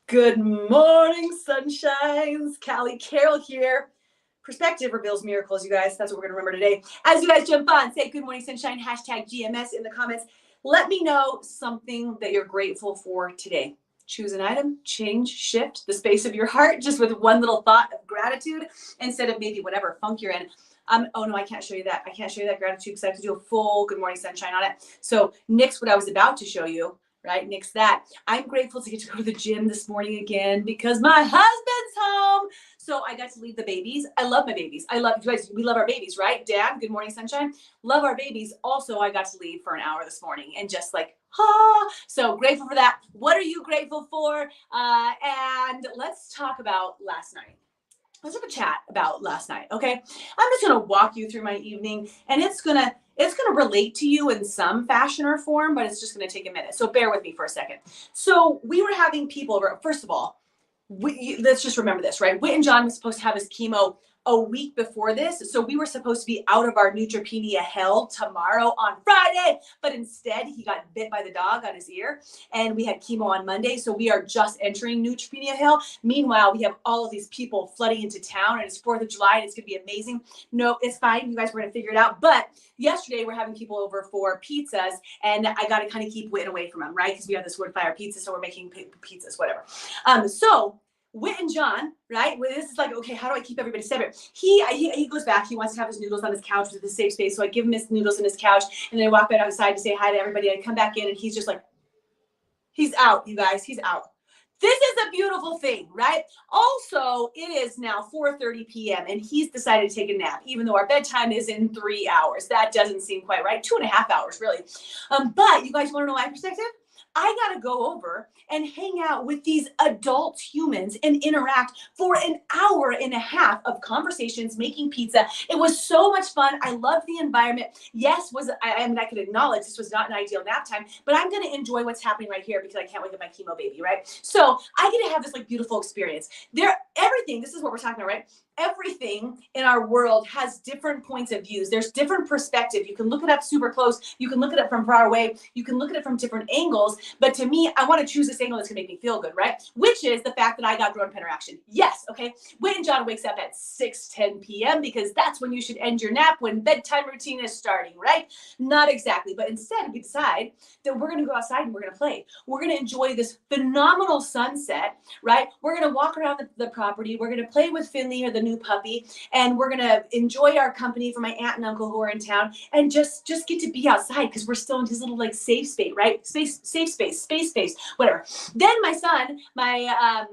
Good morning, sunshines. Callie Carroll here. Perspective reveals miracles, you guys. That's what we're going to remember today. As you guys jump on, say good morning, sunshine, hashtag GMS in the comments. Let me know something that you're grateful for today. Choose an item, change, shift the space of your heart just with one little thought of gratitude instead of maybe whatever funk you're in. Oh no, I can't show you that. I can't show you that gratitude because I have to do a full good morning, sunshine on it. So nix what I was about to show you. Right, nix that. I'm grateful to get to go to the gym this morning again because my husband's home. So I got to leave the babies. I love my babies. I love you guys. We love our babies, right? Dad, good morning, sunshine. Love our babies. Also, I got to leave for an hour this morning and just like, so grateful for that. What are you grateful for? And let's talk about last night. Let's have a chat about last night, okay? I'm just gonna walk you through my evening, and it's gonna relate to you in some fashion or form, but it's just gonna take a minute. So bear with me for a second. So we were having people over. First of all, let's just remember this, right? Whit and John was supposed to have his chemo a week before this. So we were supposed to be out of our neutropenia hell tomorrow on Friday, but instead he got bit by the dog on his ear and we had chemo on Monday. So we are just entering neutropenia hell. Meanwhile, we have all of these people flooding into town and it's 4th of July and it's gonna be amazing. No, it's fine. You guys were gonna figure it out. But yesterday we're having people over for pizzas and I got to kind of keep Whit away from them, right? Because we have this wood fire pizza. So we're making pizzas, whatever. So Whit and John, right? Well, this is like, okay, how do I keep everybody separate? He goes back. He wants to have his noodles on his couch with the safe space. So I give him his noodles on his couch, and then I walk back outside to say hi to everybody. I come back in, and he's just like, he's out, you guys. He's out. This is a beautiful thing, right? Also, it is now 4:30 p.m. and he's decided to take a nap, even though our bedtime is in 3 hours. That doesn't seem quite right. 2.5 hours, really. But you guys want to know my perspective? I got to go over and hang out with these adult humans and interact for an hour and a half of conversations, making pizza. It was so much fun. I loved the environment. Yes, I could acknowledge this was not an ideal nap time, but I'm going to enjoy what's happening right here because I can't wake up my chemo baby, right? So I get to have this like beautiful experience. Everything, this is what we're talking about, right? Everything in our world has different points of views. There's different perspective. You can look it up super close. You can look at it from far away. You can look at it from different angles. But to me, I want to choose this angle that's going to make me feel good, right? Which is the fact that I got grown-up interaction. Yes, okay. Whit and John wakes up at 6:10 p.m. because that's when you should end your nap, when bedtime routine is starting, right? Not exactly. But instead, we decide that we're going to go outside and we're going to play. We're going to enjoy this phenomenal sunset, right? We're going to walk around the property. We're going to play with Finley, or the new puppy, and we're going to enjoy our company from my aunt and uncle who are in town and just get to be outside because we're still in his little like safe space, right? Safe space, whatever. Then my son, my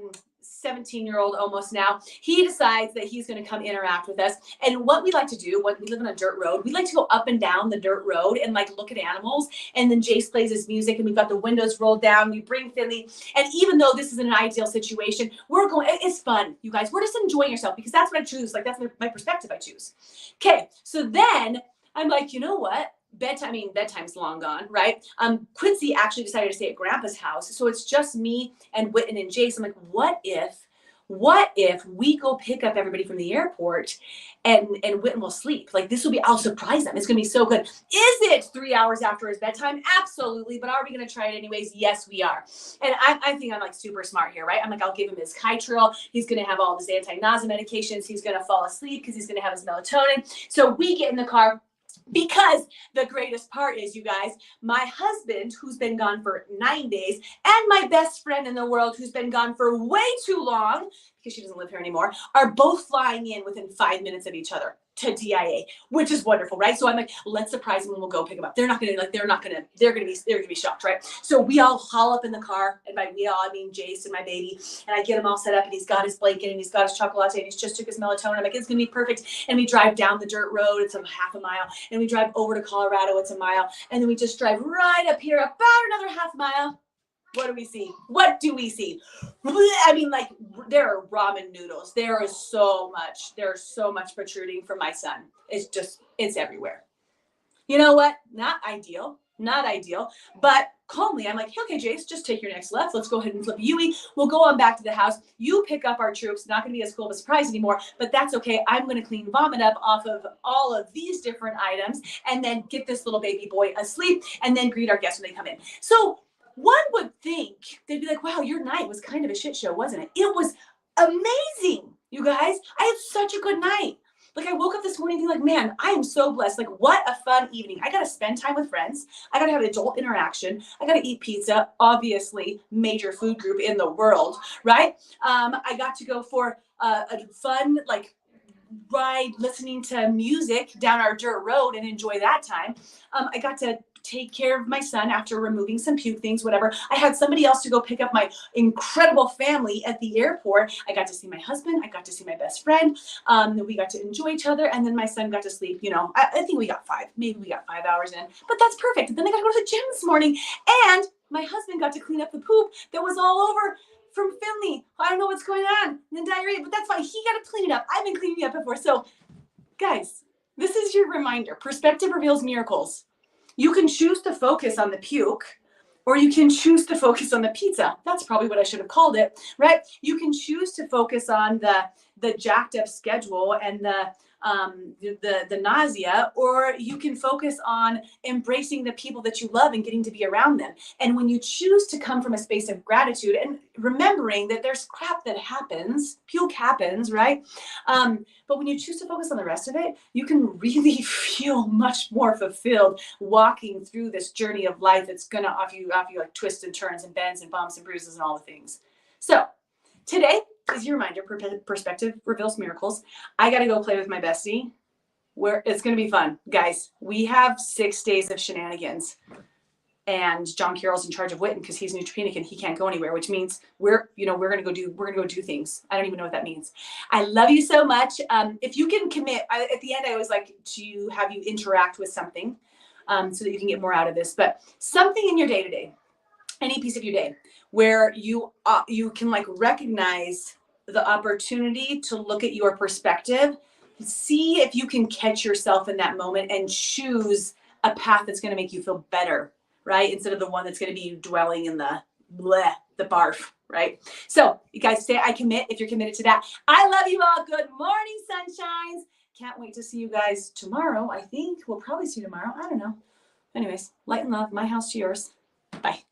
17-year-old almost now, he decides that he's going to come interact with us. And what we like to do, when we live on a dirt road, we like to go up and down the dirt road and like look at animals. And then Jace plays his music and we've got the windows rolled down. We bring Finley. And even though this is an ideal situation, it's fun, you guys. We're just enjoying yourself because that's what I choose. Like that's my perspective I choose. Okay. So then I'm like, you know what? Bedtime's long gone, right? Quincy actually decided to stay at Grandpa's house. So it's just me and Whitten and Jace. I'm like, what if we go pick up everybody from the airport and Whitten will sleep? Like I'll surprise them. It's gonna be so good. Is it 3 hours after his bedtime? Absolutely. But are we gonna try it anyways? Yes, we are. And I think I'm like super smart here, right? I'm like, I'll give him his Kytril. He's gonna have all his anti-nausea medications. He's gonna fall asleep because he's gonna have his melatonin. So we get in the car. Because the greatest part is, you guys, my husband, who's been gone for 9 days, and my best friend in the world, who's been gone for way too long, because she doesn't live here anymore, are both flying in within 5 minutes of each other to DIA, which is wonderful, right? So I'm like, let's surprise them and we'll go pick them up. They're gonna be shocked, right? So we all haul up in the car, and by we all, I mean Jace and my baby, and I get him all set up, and he's got his blanket, and he's got his chocolate latte, and he's just took his melatonin. I'm like, it's gonna be perfect. And we drive down the dirt road, it's a half a mile, and we drive over to Colorado, it's a mile, and then we just drive right up here, about another half mile. What do we see? I mean, like, there are ramen noodles. There's so much protruding from my son. It's everywhere. You know what? Not ideal, but calmly, I'm like, okay, Jace, just take your next left. Let's go ahead and flip Yui. We'll go on back to the house. You pick up our troops. Not going to be as cool of a surprise anymore, but that's okay. I'm going to clean vomit up off of all of these different items and then get this little baby boy asleep and then greet our guests when they come in. So one would think they'd be like, wow, your night was kind of a shit show, wasn't it? It was amazing, you guys. I had such a good night. Like I woke up this morning being like, man, I am so blessed. Like what a fun evening. I got to spend time with friends. I got to have adult interaction. I got to eat pizza, obviously major food group in the world, right? I got to go for a fun, like ride listening to music down our dirt road and enjoy that time. I got to take care of my son after removing some puke things, whatever. I had somebody else to go pick up my incredible family at the airport. I got to see my husband. I got to see my best friend. We got to enjoy each other. And then my son got to sleep. You know, I think we got maybe we got 5 hours in, but that's perfect. Then I got to go to the gym this morning. And my husband got to clean up the poop that was all over from Finley. I don't know what's going on. And then diarrhea, but that's fine. He got to clean it up. I've been cleaning it up before. So guys, this is your reminder. Perspective reveals miracles. You can choose to focus on the puke, or you can choose to focus on the pizza. That's probably what I should have called it, right? You can choose to focus on the jacked up schedule and the nausea, or you can focus on embracing the people that you love and getting to be around them. And when you choose to come from a space of gratitude and remembering that there's crap that happens, puke happens, right? But when you choose to focus on the rest of it, you can really feel much more fulfilled walking through this journey of life that's gonna offer you like twists and turns and bends and bumps and bruises and all the things. So today is your reminder, perspective reveals miracles. I got to go play with my bestie. It's going to be fun. Guys, we have 6 days of shenanigans. And John Carroll's in charge of Witten because he's neutropenic and he can't go anywhere, which means we're going to go do things. I don't even know what that means. I love you so much. If you can commit, at the end, I always like to have you interact with something so that you can get more out of this. But something in your day to day, any piece of your day, where you can like recognize the opportunity to look at your perspective, see if you can catch yourself in that moment and choose a path that's going to make you feel better, right? Instead of the one that's going to be dwelling in the barf, right? So you guys say I commit if you're committed to that. I love you all. Good morning, sunshines. Can't wait to see you guys tomorrow. I think we'll probably see you tomorrow. I don't know. Anyways, light and love, my house to yours. Bye.